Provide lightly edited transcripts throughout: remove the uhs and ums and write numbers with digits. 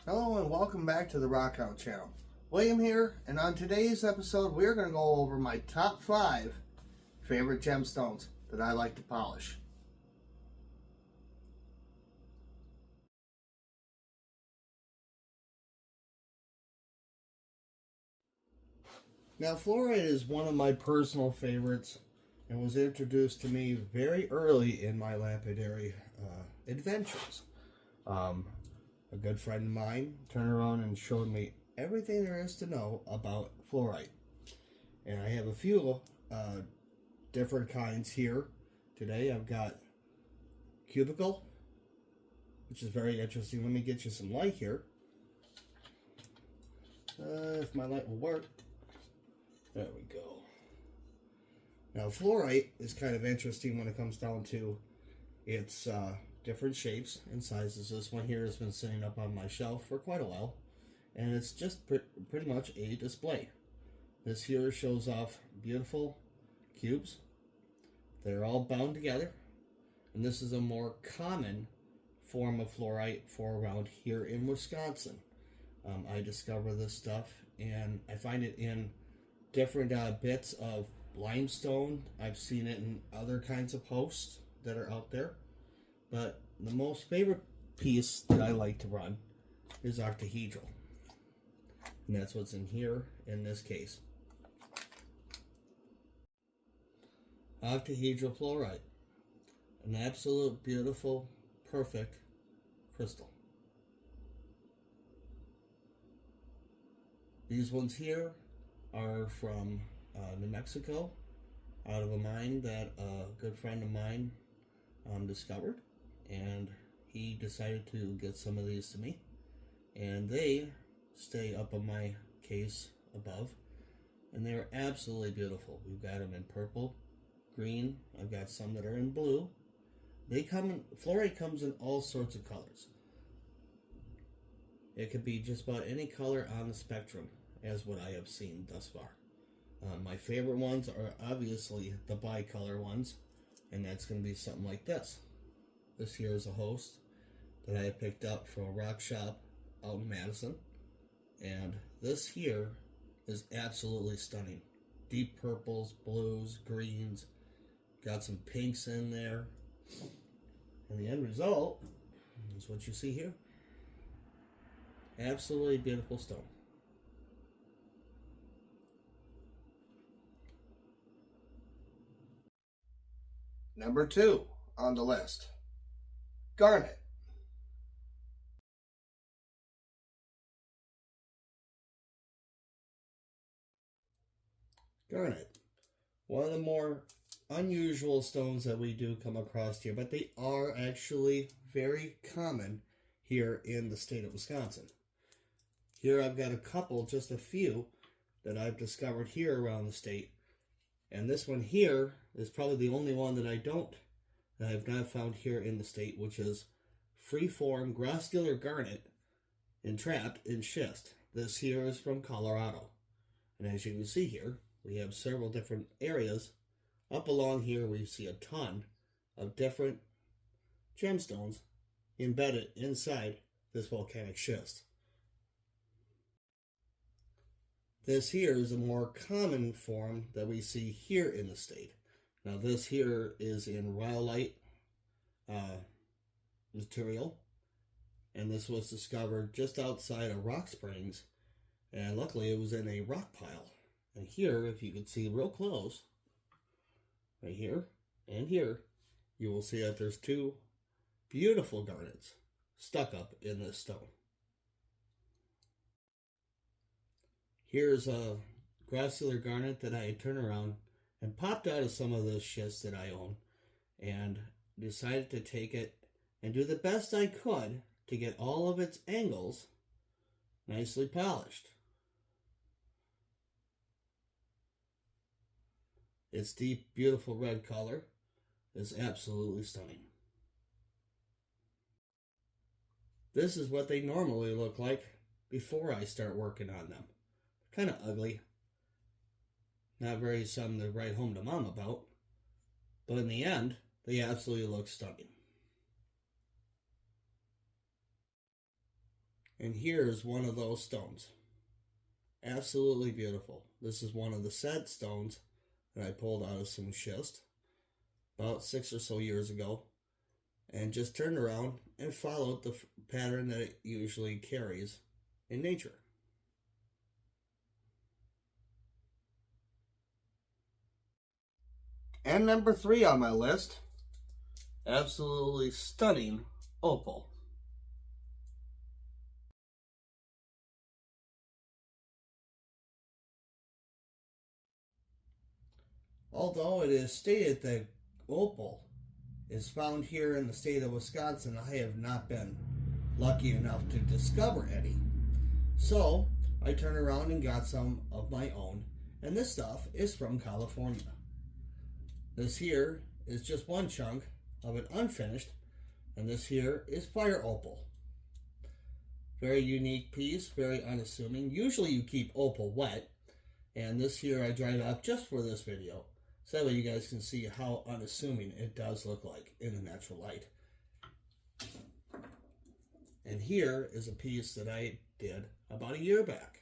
Hello and welcome back to the Rockhound channel. William here, and on today's episode we're going to go over my top 5 favorite gemstones that I like to polish. Now fluorite is one of my personal favorites and was introduced to me very early in my lapidary adventures. A good friend of mine turned around and showed me everything there is to know about fluorite. And I have a few different kinds here today. I've got cubicle, which is very interesting. Let me get you some light here. If my light will work. There we go. Now fluorite is kind of interesting when it comes down to its different shapes and sizes. This one here has been sitting up on my shelf for quite a while, and it's just pretty much a display. This here shows off beautiful cubes. They're all bound together, and this is a more common form of fluorite for around here in Wisconsin. I discover this stuff, and I find it in different bits of limestone. I've seen it in other kinds of posts that are out there. But the most favorite piece that I like to run is octahedral. And that's what's in here in this case. Octahedral fluorite. An absolute beautiful, perfect crystal. These ones here are from New Mexico, out of a mine that a good friend of mine discovered. And he decided to get some of these to me, and they stay up on my case above, and they're absolutely beautiful. We've got them in purple, green. I've got some that are in blue. Fluorite comes in all sorts of colors. It could be just about any color on the spectrum, as what I have seen thus far. My favorite ones are obviously the bicolor ones, and that's going to be something like this. This here is a host that I picked up from a rock shop out in Madison. And this here is absolutely stunning. Deep purples, blues, greens. Got some pinks in there. And the end result is what you see here. Absolutely beautiful stone. Number 2 on the list. Garnet. Garnet. One of the more unusual stones that we do come across here, but they are actually very common here in the state of Wisconsin. Here I've got a couple, just a few, that I've discovered here around the state. And this one here is probably the only one that I've not found here in the state, which is free-form grossular garnet entrapped in schist. This here is from Colorado. And as you can see here, we have several different areas. Up along here, we see a ton of different gemstones embedded inside this volcanic schist. This here is a more common form that we see here in the state. Now this here is in rhyolite material, and this was discovered just outside of Rock Springs, and luckily it was in a rock pile. And here, if you can see real close, right here and here, you will see that there's 2 beautiful garnets stuck up in this stone. Here's a grossular garnet that I turned around and popped out of some of this schist that I own, and decided to take it and do the best I could to get all of its angles nicely polished. Its deep, beautiful red color is absolutely stunning. This is what they normally look like before I start working on them. Kind of ugly. Not very something to write home to mom about. But in the end, they absolutely look stunning. And here's one of those stones. Absolutely beautiful. This is one of the set stones that I pulled out of some schist about 6 or so years ago, and just turned around and followed the pattern that it usually carries in nature. And number 3 on my list, absolutely stunning opal. Although it is stated that opal is found here in the state of Wisconsin, I have not been lucky enough to discover any. So I turned around and got some of my own, and this stuff is from California. This here is just one chunk of it unfinished, and this here is fire opal. Very unique piece, very unassuming. Usually you keep opal wet, and this here I dried up just for this video, so that way you guys can see how unassuming it does look like in the natural light. And here is a piece that I did about a year back.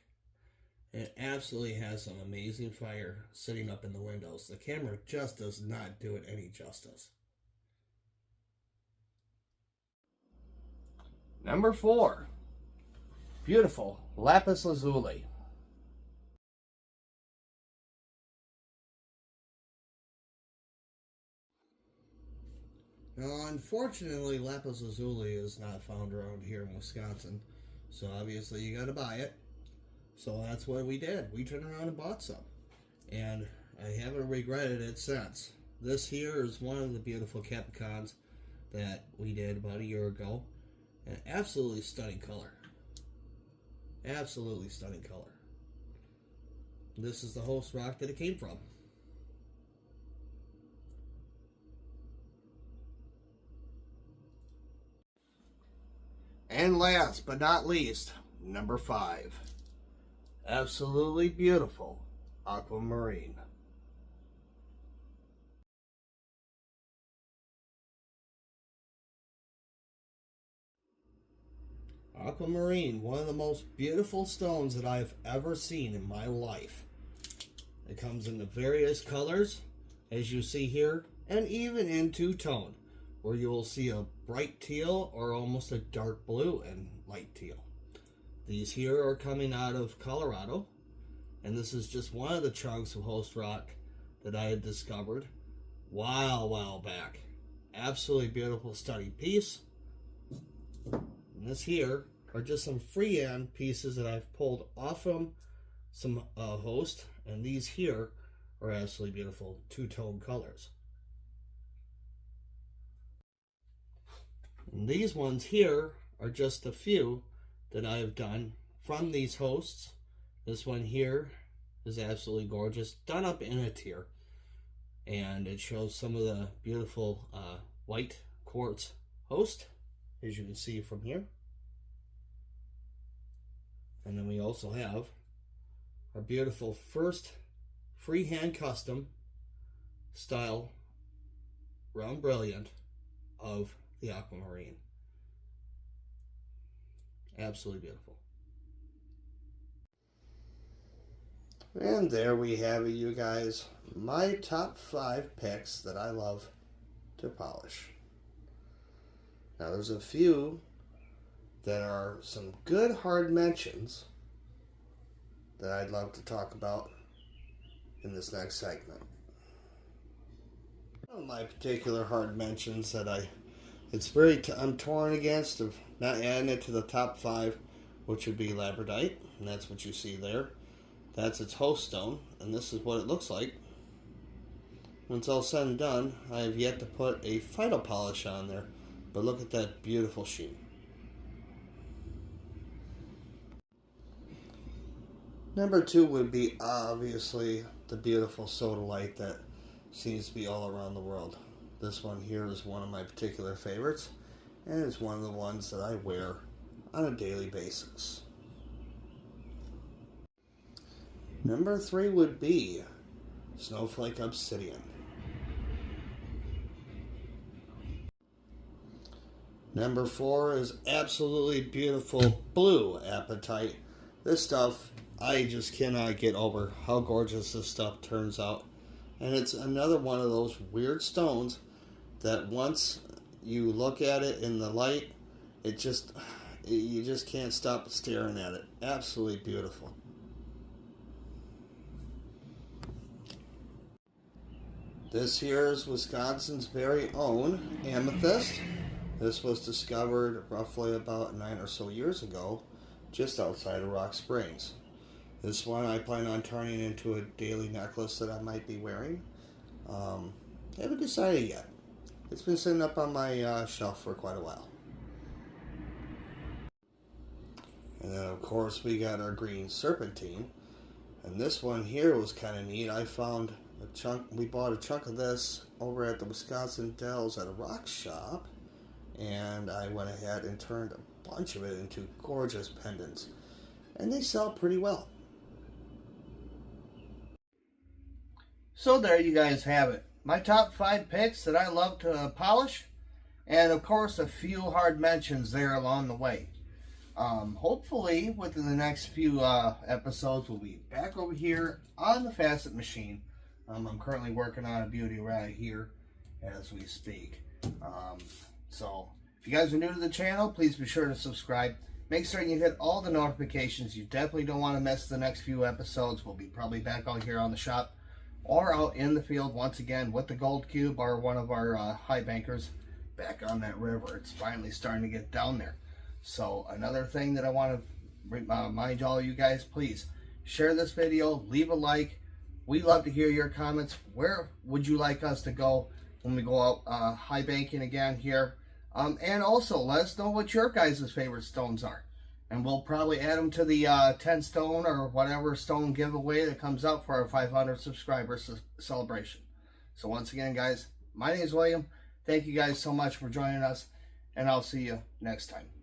And it absolutely has some amazing fire sitting up in the windows. The camera just does not do it any justice. Number 4. Beautiful lapis lazuli. Now, unfortunately, lapis lazuli is not found around here in Wisconsin, so obviously you gotta buy it. So that's what we did. We turned around and bought some, and I haven't regretted it since. This here is one of the beautiful Capricorns that we did about a year ago. An absolutely stunning color. Absolutely stunning color. This is the host rock that it came from. And last but not least, number 5. Absolutely beautiful aquamarine. Aquamarine, one of the most beautiful stones that I've ever seen in my life. It comes in the various colors, as you see here, and even in two-tone, where you will see a bright teal or almost a dark blue and light teal. These here are coming out of Colorado, and this is just one of the chunks of host rock that I had discovered while back. Absolutely beautiful, stunning piece. And this here are just some freehand pieces that I've pulled off from some host, and these here are absolutely beautiful two-tone colors. And these ones here are just a few that I have done from these hosts. This one here is absolutely gorgeous, done up in a tier, and it shows some of the beautiful white quartz host, as you can see from here. And then we also have our beautiful first freehand custom style round brilliant of the aquamarine. Absolutely beautiful. And there we have it, you guys. My top 5 picks that I love to polish. Now there's a few that are some good hard mentions that I'd love to talk about in this next segment. One of my particular hard mentions that I'm torn against of not adding it to the top 5, which would be labradite, and that's what you see there. That's its host stone, and this is what it looks like. When it's all said and done, I have yet to put a final polish on there, but look at that beautiful sheen. Number 2 would be obviously the beautiful sodalite that seems to be all around the world. This one here is one of my particular favorites, and it's one of the ones that I wear on a daily basis. Number 3 would be Snowflake Obsidian. Number 4 is absolutely beautiful blue apatite. This stuff, I just cannot get over how gorgeous this stuff turns out. And it's another one of those weird stones that once you look at it in the light, you just can't stop staring at it. Absolutely beautiful. This here is Wisconsin's very own amethyst. This was discovered roughly about 9 or so years ago, just outside of Rock Springs. This one I plan on turning into a daily necklace that I might be wearing. Haven't decided yet. It's been sitting up on my shelf for quite a while. And then of course we got our green serpentine. And this one here was kind of neat. I found a chunk, we bought a chunk of this over at the Wisconsin Dells at a rock shop. And I went ahead and turned a bunch of it into gorgeous pendants. And they sell pretty well. So there you guys have it. My top 5 picks that I love to polish. And of course a few hard mentions there along the way. Hopefully within the next few episodes we'll be back over here on the facet machine. I'm currently working on a beauty right here as we speak. So if you guys are new to the channel, please be sure to subscribe. Make sure you hit all the notifications. You definitely don't want to miss the next few episodes. We'll be probably back out here on the shop or out in the field once again with the gold cube or one of our high bankers back on that river. It's finally starting to get down there. So another thing that I want to remind all you guys, please share this video, leave a like. We love to hear your comments. Where would you like us to go when we go out high banking again here? And also let us know what your guys' favorite stones are. And we'll probably add them to the 10 stone or whatever stone giveaway that comes out for our 500 subscribers celebration. So once again, guys, my name is William. Thank you guys so much for joining us, and I'll see you next time.